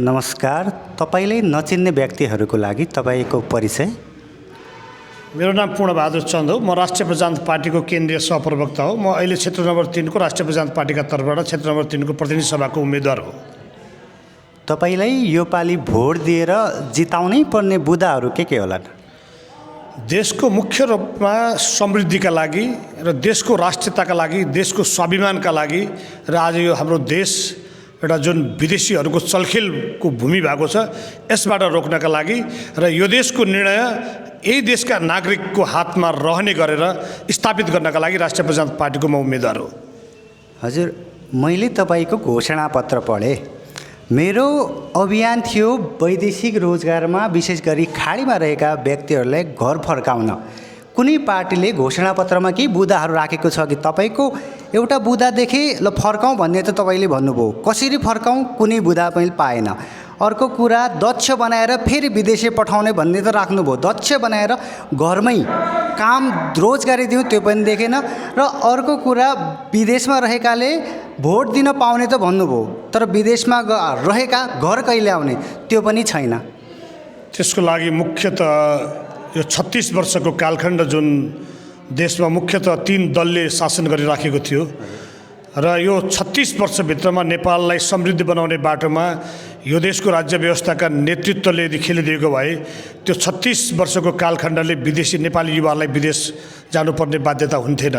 नमस्कार। तपाईले नचिन्ने व्यक्तिहरूको लागि तपाईको परिचय। मेरो नाम पूर्णबहादुर चन्द हो। म राष्ट्रिय प्रजातन्त्र पार्टीको केन्द्रीय सहप्रवक्ता हो। म अहिले क्षेत्र नम्बर 3 को राष्ट्रिय प्रजातन्त्र पार्टीका तर्फबाट क्षेत्र नम्बर 3 को प्रतिनिधि सभाको उम्मेदवार हो। तपाईलाई यो पालि भोट दिएर जिताउनै पर्ने बुदाहरू के होलान्? देशको मुख्य रूपमा समृद्धिका लागि र देशको राष्ट्रियताका लागि, देशको स्वाभिमानका लागि र आज यो हाम्रो देश एउटा जुन विदेशीहरूको चलखेलको भूमि भएको छ यसबाट रोक्नका लागि र यो देशको निर्णय यही देशका नागरिकको हातमा रहने गरेर स्थापित गर्नका लागि राष्ट्रिय प्रजातन्त्र पार्टीको म उम्मेदवार हो। हजुर, मैले तपाईको घोषणापत्र पढेँ। मेरो अभियान थियो वैदेशिक रोजगारमा विशेष गरी खाडीमा रहेका व्यक्तिहरूलाई घर फर्काउन। कुनै पार्टीले घोषणापत्रमा केही बुदाहरू राखेको छ कि? तपाईको एउटा बुदा देखे ल फर्काउँ भन्ने त तपाईले भन्नुभयो। कसरी फर्काउँ कुनै बुदा मैले पाएन। अर्को कुरा, दक्ष बनाएर फेरि विदेश पठाउने भन्ने त राख्नुभयो। दक्ष बनाएर घरमै काम रोजगारी दिउँ त्यो पनि देखेन। र अर्को कुरा, विदेशमा रहेकाले भोट दिन पाउने त भन्नुभयो, तर विदेशमा रहेका घर कहिले आउने त्यो पनि छैन। त्यसको लागि मुख्यतः यो 36 वर्षको कालखण्ड जुन देशमा मुख्यतः 3 दलले शासन गरिराखेको थियो र यो 36 वर्षभित्रमा नेपाललाई समृद्ध बनाउने बाटोमा यो देशको राज्य व्यवस्थाका नेतृत्वले यदि खेलिदिएको भए त्यो 36 वर्षको कालखण्डले विदेशी नेपाली युवाहरूलाई विदेश जानुपर्ने बाध्यता हुन्थेन।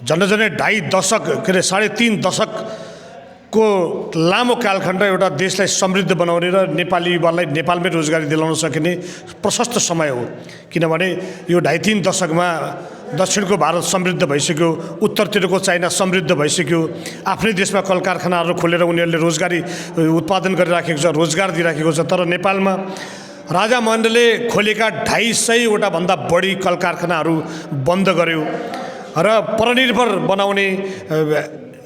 झन्डै 2.5 दशक के अरे 3.5 दशकको लामो कालखण्ड एउटा देशलाई समृद्ध बनाउने र नेपाली युवालाई नेपालमै रोजगारी दिलाउन सकिने प्रशस्त समय हो। किनभने यो 2.5-3 दशकमा दक्षिणको भारत समृद्ध भइसक्यो, उत्तरतिरको चाइना समृद्ध भइसक्यो, आफ्नै देशमा कल कारखानाहरू खोलेर उनीहरूले रोजगारी उत्पादन गरिराखेको छ, रोजगार दिइराखेको छ। तर नेपालमा राजा महेन्द्रले खोलेका 250 भन्दा बढी कल कारखानाहरू बन्द गर्यो र परनिर्भर बनाउने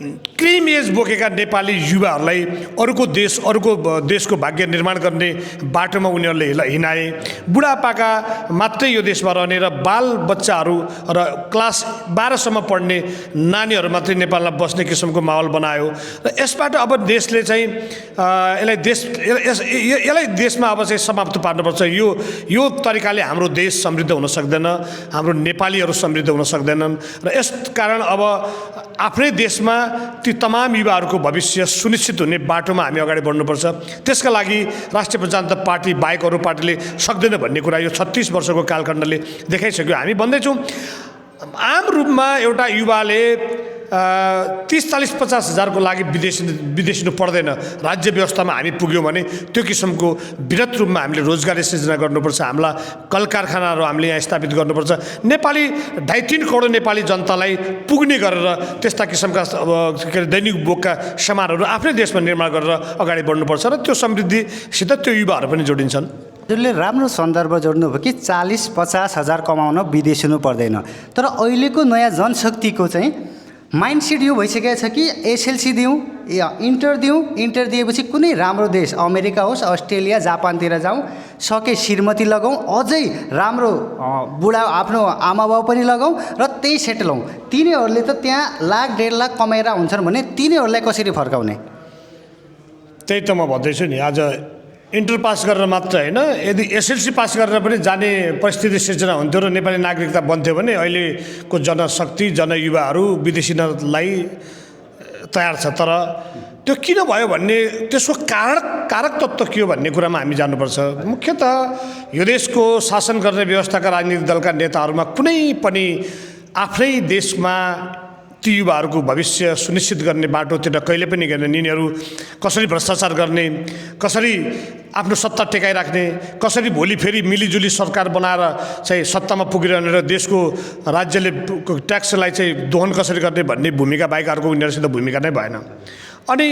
क्रिम एज बोकेका नेपाली युवाहरूलाई अरूको देशको भाग्य निर्माण गर्ने बाटोमा उनीहरूले हिँडाए। बुढापाका मात्रै यो देशमा रहने र बाल बच्चाहरू र क्लास 12 सम्म पढ्ने नानीहरू मात्रै नेपालमा बस्ने किसिमको माहौल बनायो। र यसबाट अब देशले चाहिँ यसलाई देशमा अब चाहिँ समाप्त पार्नुपर्छ। यो तरिकाले हाम्रो देश समृद्ध हुन सक्दैन, हाम्रो नेपालीहरू समृद्ध हुन सक्दैनन्। र यस कारण अब आफ्नै देशमा ती तमाम युवाहरूको भविष्य सुनिश्चित हुने बाटोमा हामी अगाडि बढ्नुपर्छ। त्यसका लागि राष्ट्रिय प्रजातन्त्र पार्टी बाहेक अरू पार्टीले सक्दैन भन्ने कुरा यो 36 वर्षको कालखण्डले देखाइसक्यो। हामी भन्दैछौँ आम रूपमा एउटा युवाले 30-40-50 हजारको लागि विदेशिनु पर्दैन। राज्य व्यवस्थामा हामी पुग्यौँ भने त्यो किसिमको वृहत रूपमा हामीले रोजगारी सृजना गर्नुपर्छ। हामीलाई कल कारखानाहरू हामीले यहाँ स्थापित गर्नुपर्छ। नेपाली 2.5-3 करोड नेपाली जनतालाई पुग्ने गरेर त्यस्ता किसिमका दैनिक बोकका सामानहरू आफ्नै देशमा निर्माण गरेर अगाडि बढ्नुपर्छ र त्यो समृद्धिसित त्यो युवाहरू पनि जोडिन्छन्। हजुरले राम्रो सन्दर्भ जोड्नुभयो कि 40-50 हजार कमाउन विदेशिनु पर्दैन। तर अहिलेको नयाँ जनशक्तिको चाहिँ माइन्डसेट यो भइसकेको छ कि एसएलसी दिउँ या इन्टर दिएपछि कुनै राम्रो देश, अमेरिका होस्, अस्ट्रेलिया, जापानतिर जाउँ, सके श्रीमती लगाउँ, अझै राम्रो बुढा आफ्नो आमाबाउ पनि लगाउँ र त्यही सेटल हौँ। तिनीहरूले त त्यहाँ लाख-1.5 लाख कमाएर हुन्छन् भने तिनीहरूलाई कसरी फर्काउने? त्यही त म भन्दैछु नि। आज इन्टर पास गरेर मात्र होइन, यदि एसएलसी पास गरेर पनि जाने परिस्थिति सिर्जना हुन्थ्यो र नेपाली नागरिकता बन्थ्यो भने अहिलेको जनशक्ति जनयुवाहरू विदेशिनलाई तयार छ। तर त्यो किन भयो भन्ने त्यसको कारक तत्त्व के हो भन्ने कुरामा हामी जानुपर्छ। मुख्यतः यो देशको शासन गर्ने व्यवस्थाका राजनीतिक दलका नेताहरूमा कुनै पनि आफ्नै देशमा ती युवाहरूको भविष्य सुनिश्चित गर्ने बाटोतिर कहिले पनि गएन। यिनीहरू कसरी भ्रष्टाचार गर्ने, कसरी आफ्नो सत्ता टेकाइराख्ने, कसरी भोलि फेरि मिलिजुली सरकार बनाएर चाहिँ सत्तामा पुगिरहने र देशको राज्यले ट्याक्सलाई चाहिँ दोहन कसरी गर्ने भन्ने भूमिका बाहेक अर्को उनीहरूसित भूमिका नै भएन। अनि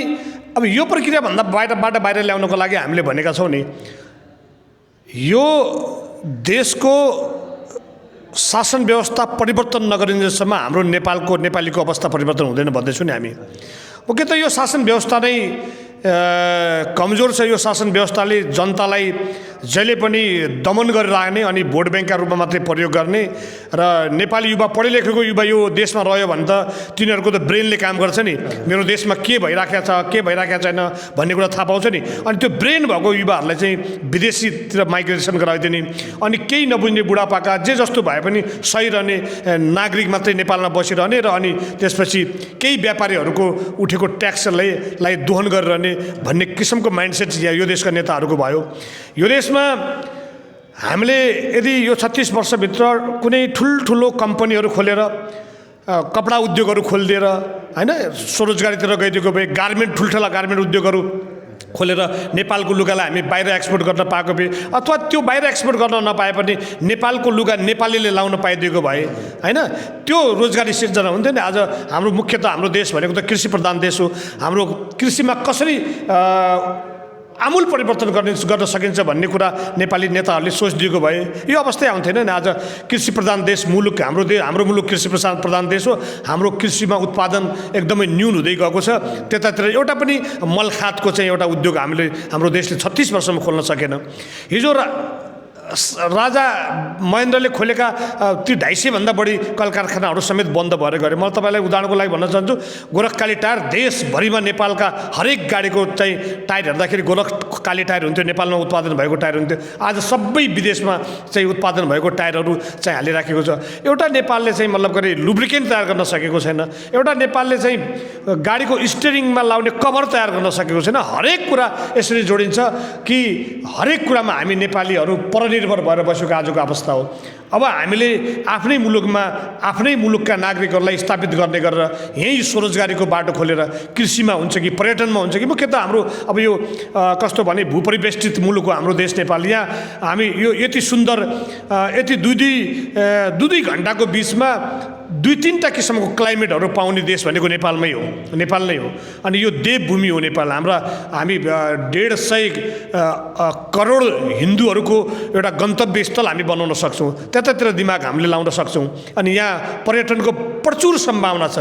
अब यो प्रक्रियाभन्दा बाहिर ल्याउनको लागि हामीले भनेका छौँ नि, यो देशको शासन व्यवस्था परिवर्तन नगरिन्जेलसम्म हाम्रो नेपालीको अवस्था परिवर्तन हुँदैन भन्दैछौँ नि हामी। मुख्यतः यो शासन व्यवस्था नै कमजोर छ। यो शासन व्यवस्थाले जनतालाई जहिले पनि दमन गरिराख्ने अनि भोट ब्याङ्कका रूपमा मात्रै प्रयोग गर्ने र नेपाली युवा पढे लेखेको युवा यो देशमा रह्यो भने त तिनीहरूको त ब्रेनले काम गर्छ नि, मेरो देशमा के भइराखेको छ के भइराखेको छैन भन्ने कुरा थाहा पाउँछ नि। अनि त्यो ब्रेन भएको युवाहरूलाई चाहिँ विदेशीतिर माइग्रेसन गराइदियो नि, अनि केही नबुझ्ने बुढापाका जे जस्तो भए पनि सही रहने नागरिक मात्रै नेपालमा बसिरहने र अनि त्यसपछि केही व्यापारीहरूको उठेको ट्याक्सलाई दोहन गरिरहने भन्ने किसिमको माइन्डसेट यो देशका नेताहरूको भयो। यो देशमा हामीले यदि यो 36 वर्षभित्र कुनै ठुल्ठुलो कम्पनीहरू खोलेर कपडा उद्योगहरू खोलिदिएर होइन स्वरोजगारीतिर गइदिएको भए, गार्मेन्ट ठुल्ठुला गार्मेन्ट उद्योगहरू खोलेर नेपालको लुगालाई हामी बाहिर एक्सपोर्ट गर्न पाएको भए, अथवा त्यो बाहिर एक्सपोर्ट गर्न नपाए पनि नेपालको लुगा नेपालीले लाउन पाइदिएको भए होइन, त्यो रोजगारी सिर्जना हुन्थ्यो नि। आज हाम्रो मुख्यतः हाम्रो देश भनेको त कृषि प्रधान देश हो। हाम्रो कृषिमा कसरी आमूल परिवर्तन गर्न सकिन्छ भन्ने कुरा नेपाली नेताहरूले सोचिदिएको भए यो अवस्था आउँथेन नि। आज कृषि प्रधान देश मुलुक हाम्रो मुलुक कृषि प्रधान देश हो। हाम्रो कृषिमा उत्पादन एकदमै न्यून हुँदै गएको छ। त्यतातिर एउटा पनि मलखातको चाहिँ एउटा उद्योग हाम्रो देशले 36 वर्षमा खोल्न सकेन। हिजो राजा महेन्द्रले खोलेका ती 250 भन्दा बढी कल कारखानाहरू समेत बन्द भएर गए। म तपाईँलाई उदाहरणको लागि भन्न चाहन्छु, गोरखकाली टायर देशभरिमा नेपालका हरेक गाडीको चाहिँ टायर हेर्दाखेरि गोरखकाली टायर हुन्थ्यो, नेपालमा उत्पादन भएको टायर हुन्थ्यो। आज सबै विदेशमा चाहिँ उत्पादन भएको टायरहरू चाहिँ हालिराखेको छ। एउटा नेपालले चाहिँ मतलब गरी लुब्रिकेन्ट तयार गर्न सकेको छैन। एउटा नेपालले चाहिँ गाडीको स्टियरिङमा लाउने कभर तयार गर्न सकेको छैन। हरेक कुरा यसरी जोडिन्छ कि हरेक कुरामा हामी नेपालीहरू परनिर्भर भएर बसेको आजको अवस्था हो। अब हामीले आफ्नै मुलुकका नागरिकहरूलाई स्थापित गर्ने गरेर यहीँ स्वरोजगारीको बाटो खोलेर कृषिमा हुन्छ कि पर्यटनमा हुन्छ कि मुख्यतः हाम्रो अब यो कस्तो भने भूपरिवेष्टित मुलुक हो हाम्रो देश नेपाल। यहाँ हामी यो यति सुन्दर यति दुई घन्टाको बिचमा 2-3टा किसिमको क्लाइमेटहरू पाउने देश भनेको नेपाल नै हो। अनि यो देवभूमि हो नेपाल। हामी 150 करोड हिन्दूहरूको एउटा गन्तव्य स्थल हामी बनाउन सक्छौँ। त्यतातिर दिमाग हामीले लाउन सक्छौँ। अनि यहाँ पर्यटनको प्रचुर सम्भावना छ।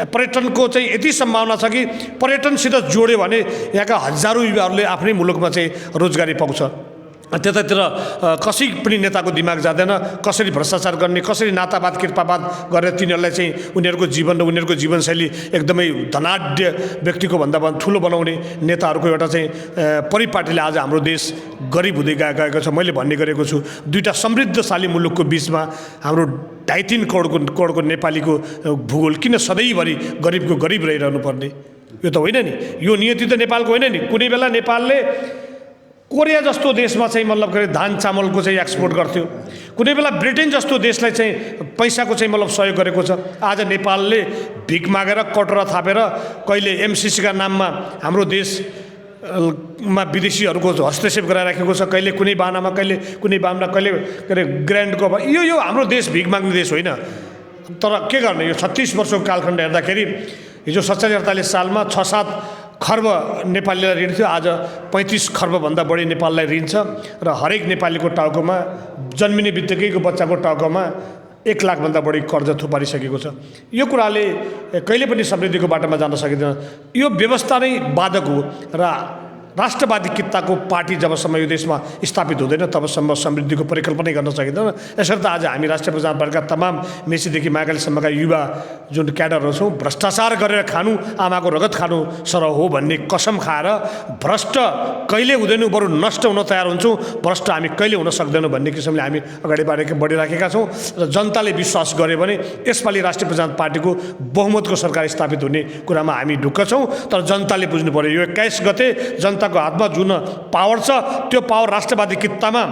पर्यटनको चाहिँ यति सम्भावना छ कि पर्यटनसित जोड्यो भने यहाँका हजारौँ युवाहरूले आफ्नै मुलुकमा चाहिँ रोजगारी पाउँछ। त्यतातिर कसै पनि नेताको दिमाग जाँदैन। कसरी भ्रष्टाचार गर्ने, कसरी नातावाद कृपावाद गरेर तिनीहरूलाई चाहिँ उनीहरूको जीवन र उनीहरूको जीवनशैली एकदमै धनाढ्य व्यक्तिको भन्दा ठुलो बनाउने नेताहरूको एउटा चाहिँ परिपाटीले आज हाम्रो देश गरिब हुँदै गएको छ। मैले भन्ने गरेको छु, 2टा समृद्धशाली मुलुकको बिचमा हाम्रो 2.5-3 करोडको नेपालीको भूगोल किन सधैँभरि गरिबको गरिब रहिरहनु पर्ने? यो त होइन नि। यो नियति त नेपालको होइन नि। कुनै बेला नेपालले कोरिया जस्तो देशमा चाहिँ मतलब गरे धान चामलको चाहिँ एक्सपोर्ट गर्थ्यो। कुनै बेला ब्रिटेन जस्तो देशलाई चाहिँ पैसाको चाहिँ मतलब सहयोग गरेको छ। आज नेपालले भिख मागेर कटोरा थापेर कहिले एमसिसीका नाममा हाम्रो देशमा विदेशीहरूको हस्तक्षेप गराइराखेको छ। कहिले कुनै बाहनामा, कहिले कुनै बाहना, कहिले ग्रान्डको। यो हाम्रो देश भिख माग्ने देश होइन। तर के गर्ने, यो 36 वर्षको कालखण्ड हेर्दाखेरि हिजो 47-48 सालमा 6-7 खर्ब नेपालीलाई ऋण थियो। आज 35 खर्बभन्दा बढी नेपाललाई ऋण छ र हरेक नेपालीको टाउकोमा जन्मिने बित्तिकैको बच्चाको टाउकोमा 1 लाखभन्दा बढी कर्ज थुपारिसकेको छ। यो कुराले कहिले पनि समृद्धिको बाटोमा जान सकिँदैन। यो व्यवस्था नै बाधक हो र राष्ट्रवादी कित्ताको पार्टी जबसम्म यो देशमा स्थापित हुँदैन तबसम्म समृद्धिको परिकल्पना गर्न सकिँदैन। यसर्थ आज हामी राष्ट्रिय प्रजातन्त्र पार्टीका तमाम मेचीदेखि महाकालीसम्मका युवा जुन क्याडरहरू छौँ, भ्रष्टाचार गरेर खानु आमाको रगत खानु सरह हो भन्ने कसम खाएर भ्रष्ट कहिले हुँदैनौँ, बरु नष्ट हुन तयार हुन्छौँ। भ्रष्ट हामी कहिले हुन सक्दैनौँ भन्ने किसिमले हामी अगाडि बढिराखेका छौँ र जनताले विश्वास गर्यो भने यसपालि राष्ट्रिय प्रजातन्त्र पार्टीको बहुमतको सरकार स्थापित हुने कुरामा हामी ढुक्क छौँ। तर जनताले बुझ्नु पर्यो, यो 21 गते जनताको हातमा जुन पावर छ त्यो पावर राष्ट्रवादी कित्तामा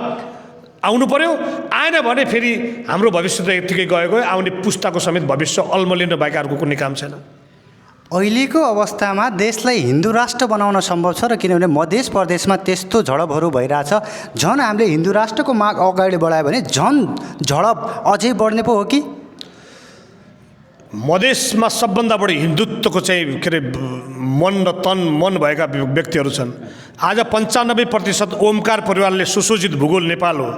आउनु पर्यो। आएन भने फेरि हाम्रो भविष्य त यत्तिकै गएको, आउने पुस्ताको समेत भविष्य अल्मलिन बाहेक अर्को कुनै काम छैन। अहिलेको अवस्थामा देशलाई हिन्दू राष्ट्र बनाउन सम्भव छ र किनभने मध्य प्रदेशमा त्यस्तो झडपहरू भइरहेछ। झन् हामीले हिन्दू राष्ट्रको माग अगाडि बढायो भने झन् झडप अझै बढ्ने पो हो कि? मधेसमा सबभन्दा बढी हिन्दुत्वको चाहिँ के अरे मन र मन भएका व्यक्तिहरू छन्। आज 95% ओमकार परिवारले सुशोषित भूगोल नेपाल हो।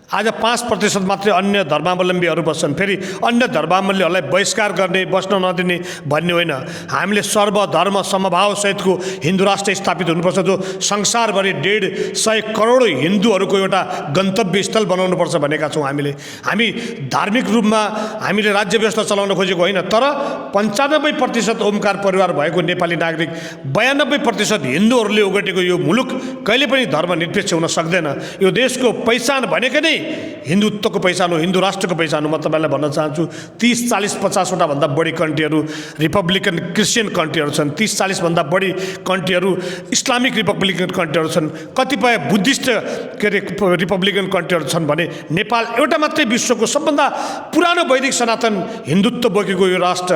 आज 5% मात्रै अन्य धर्मावलम्बीहरू बस्छन्। फेरि अन्य धर्मावलम्बीहरूलाई बहिष्कार गर्ने, बस्न नदिने भन्ने होइन। हामीले सर्वधर्म समभावसहितको हिन्दू राष्ट्र स्थापित हुनुपर्छ, जो संसारभरि 150 करोड हिन्दूहरूको एउटा गन्तव्य स्थल बनाउनुपर्छ भनेका छौँ। हामी धार्मिक रूपमा हामीले राज्य व्यवस्था चलाउन खोजेको होइन, तर 95% ओमकार परिवार भएको नेपाली नागरिक, 92% हिन्दूहरूले ओगटेको यो मुलुक कहिले पनि धर्मनिरपेक्ष हुन सक्दैन। यो देशको पहिचान भनेकै नै हिन्दुत्वको पहिचान हो, हिन्दू राष्ट्रको पहिचान हो। म तपाईँलाई भन्न चाहन्छु 30, 40, 50वटा भन्दा बढी कन्ट्रीहरू रिपब्लिकन क्रिस्चियन कन्ट्रीहरू छन्, 30-40 भन्दा बढी कन्ट्रीहरू इस्लामिक रिपब्लिकन कन्ट्रीहरू छन्, कतिपय बुद्धिस्ट रिपब्लिकन कन्ट्रीहरू छन् भने नेपाल एउटा मात्रै विश्वको सबभन्दा पुरानो वैदिक सनातन हिन्दुत्व बोकेको यो राष्ट्र,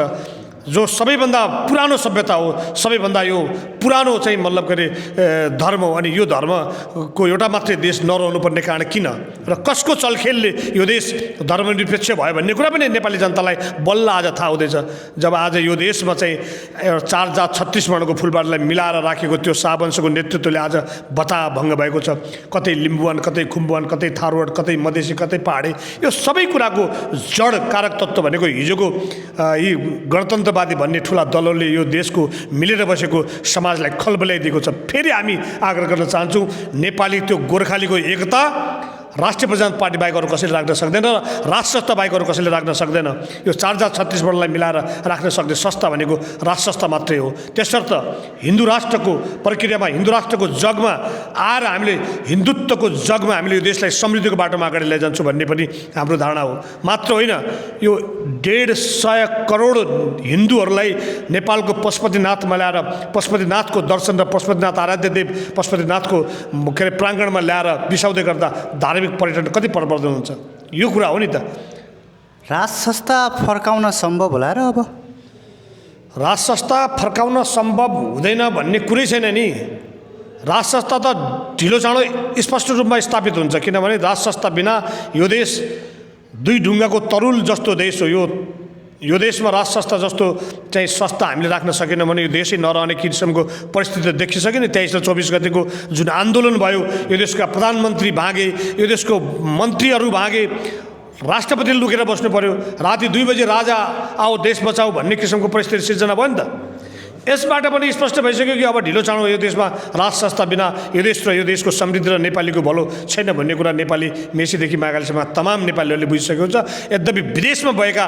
जो सबैभन्दा पुरानो सभ्यता हो, सबैभन्दा यो पुरानो चाहिँ मतलब के अरे धर्म हो। अनि यो धर्मको एउटा मात्रै देश नरहनु पर्ने कारण किन र कसको चलखेलले यो देश धर्मनिरपेक्ष भयो भन्ने कुरा पनि नेपाली जनतालाई बल्ल आज थाहा हुँदैछ। जब आज यो देशमा चाहिँ 4 जात 36 वर्णको फुलबारीलाई मिलाएर राखेको त्यो शाहवंशको नेतृत्वले आज बताभङ्ग भएको छ। कतै लिम्बुवान, कतै खुम्बुवान, कतै थारूवाड, कतै मधेसी, कतै पहाडे, यो सबै कुराको जड कारक तत्त्व भनेको हिजोको यी गणतन्त्र वादी भन्ने ठुला दलहरूले यो देशको मिलेर बसेको समाजलाई खलबल्याइदिएको छ। फेरि हामी आग्रह गर्न चाहन्छौँ, नेपाली त्यो गोर्खालीको एकता राष्ट्रिय प्रजातन्त्र पार्टी बाहेक अरू कसैले राख्न सक्दैन र राष्ट्रसत्ता बाहेक अरू कसैले राख्न सक्दैन। यो 4 जात 36 वर्णलाई मिलाएर राख्न सक्ने संस्था भनेको राष्ट्रसत्ता मात्रै हो। त्यसर्थ हिन्दू राष्ट्रको प्रक्रियामा, हिन्दू राष्ट्रको जगमा आएर हामीले हिन्दुत्वको जगमा हामीले यो देशलाई समृद्धिको बाटोमा अगाडि लैजान्छौँ भन्ने पनि हाम्रो धारणा हो। मात्र होइन, यो 150 करोड हिन्दूहरूलाई नेपालको पशुपतिनाथमा ल्याएर पशुपतिनाथको दर्शन र पशुपतिनाथ आराध्य देव पशुपतिनाथको के अरे प्राङ्गणमा ल्याएर बिसाउँदै गर्दा धार्मिक पर्यटन कति प्रवर्धन हुन्छ, यो कुरा हो नि त। राज संस्था फर्काउन सम्भव होला र अब? राज संस्था फर्काउन सम्भव हुँदैन भन्ने कुरै छैन नि। राज संस्था त ढिलो चाँडो स्पष्ट रूपमा स्थापित हुन्छ, किनभने राज संस्था बिना यो देश 2 ढुङ्गाको तरुल जस्तो देश हो। यो देशमा राज संस्था जस्तो चाहिँ संस्था हामीले राख्न सकेनौँ भने यो देशै नरहने किसिमको परिस्थिति देखिसक्यो नि। 23 र 24 गतिको जुन आन्दोलन भयो, यो देशका प्रधानमन्त्री भागे, यो देशको मन्त्रीहरू भागे, राष्ट्रपतिले लुकेर बस्नु पर्यो, राति 2 बजे राजा आओ देश बचाऊ भन्ने किसिमको परिस्थिति सिर्जना भयो नि त। यसबाट पनि स्पष्ट भइसक्यो कि अब ढिलो चाँडो यो देशमा राज संस्था बिना यो देश र यो देशको समृद्धि र नेपालीको भलो छैन भन्ने कुरा नेपाली मेसीदेखि मागालीसम्म तमाम नेपालीहरूले बुझिसकेको छ। यद्यपि विदेशमा भएका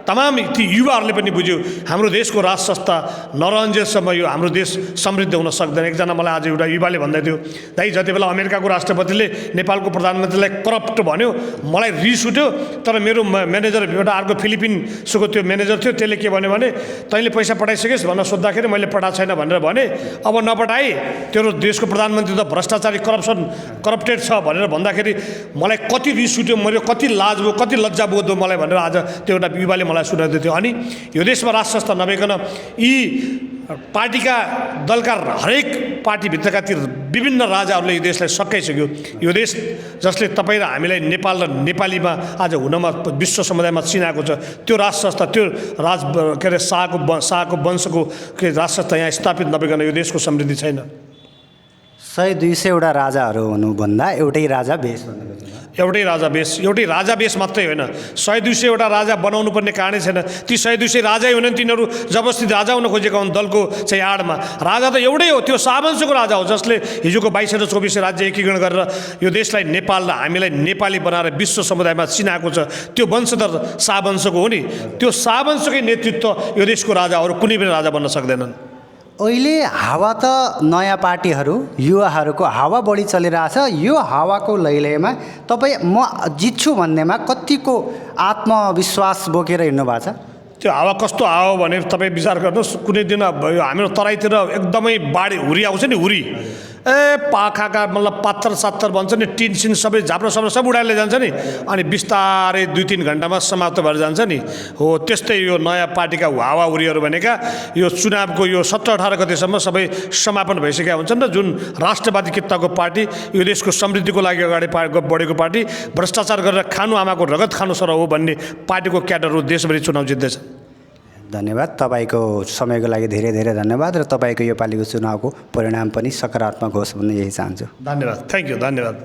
तमाम ती युवाहरूले पनि बुझ्यो हाम्रो देशको राज संस्था नरहन्जेलसम्म यो हाम्रो देश समृद्ध हुन सक्दैन। एकजना मलाई आज एउटा युवाले भन्दै थियो, दाइ जति बेला अमेरिकाको राष्ट्रपतिले नेपालको प्रधानमन्त्रीलाई करप्ट भन्यो मलाई रिस उठ्यो, तर मेरो म्यानेजर एउटा अर्को फिलिपिन्सको त्यो म्यानेजर थियो, त्यसले के भन्यो भने तैँले पैसा पठाइसकेस् भनेर सोद्धाखेरि मैले पठाएको छैन भनेर भने। अब नपठाए तेरो देशको प्रधानमन्त्री त भ्रष्टाचारी करप्टेड छ भनेर भन्दाखेरि मलाई कति रिस उठ्यो, मेरो कति लाज भयो, कति लज्जा बोध भयो मलाई भनेर आज त्यो एउटा युवाले मलाई सुनाउँदै थियो। अनि यो देशमा राज संस्था नभइकन यी पार्टीका दलका हरेक पार्टीभित्रका ती विभिन्न राजाहरूले यो देशलाई सकाइसक्यो। यो देश जसले तपाईँ र हामीलाई नेपाल र नेपालीमा आज हुनमा विश्व समुदायमा चिनाएको छ, त्यो राज संस्था, त्यो राज के अरे शाहको वंशको के राज संस्था यहाँ स्थापित नभइकन यो देशको समृद्धि छैन। 100-200 वटा राजाहरू हुनुभन्दा एउटै राजा बेस भनेको छ। एउटै राजा बेस मात्रै होइन, 100-200 वटा राजा बनाउनु पर्ने कारणै छैन। ती 100-200 राजै हुन्, तिनीहरू जबरजस्ती राजा हुन खोजेका हुन् दलको चाहिँ आडमा। राजा त एउटै हो, त्यो शाहवंशको राजा हो जसले हिजोको 22 र 24 राज्य एकीकरण गरेर यो देशलाई नेपाल र हामीलाई नेपाली बनाएर विश्व समुदायमा चिनाएको छ। त्यो वंशधर शाहवंशको हो नि। त्यो शाहवंशकै नेतृत्व यो देशको राजाहरू कुनै पनि राजा बन्न सक्दैनन्। अहिले हावा त नयाँ पार्टीहरू युवाहरूको हावा बढी चलिरहेछ। यो हावाको लैलैमा तपाईँ म जित्छु भन्नेमा कतिको आत्मविश्वास बोकेर हिँड्नु भएको छ? त्यो हावा कस्तो हावा भनेर तपाईँ विचार गर्नुहोस्। कुनै दिन हाम्रो तराईतिर एकदमै बाढी हुरी आउँछ नि, हुरी पाखाका मतलब पात्तर भन्छ नि, टिन सिन सबै झाप्रो साप्रो सब उडाएर जान्छ नि, अनि बिस्तारै 2-3 घन्टामा समाप्त भएर जान्छ नि। हो त्यस्तै यो नयाँ पार्टीका हावाहुरीहरू भनेका यो चुनावको यो 17-18 गतेसम्म सबै समापन भइसकेका हुन्छन् र जुन राष्ट्रवादी कित्ताको पार्टी यो देशको समृद्धिको लागि अगाडि बढेको पार्टी भ्रष्टाचार गरेर खानु आमाको रगत खानु सर हो भन्ने पार्टीको क्याडरहरू देशभरि चुनाव जित्दैछ। धन्यवाद, तपाईँको समयको लागि धेरै धेरै धन्यवाद र तपाईँको यो पालिको चुनावको परिणाम पनि सकारात्मक होस् भन्ने यही चाहन्छु। धन्यवाद, थ्याङ्क यू, धन्यवाद।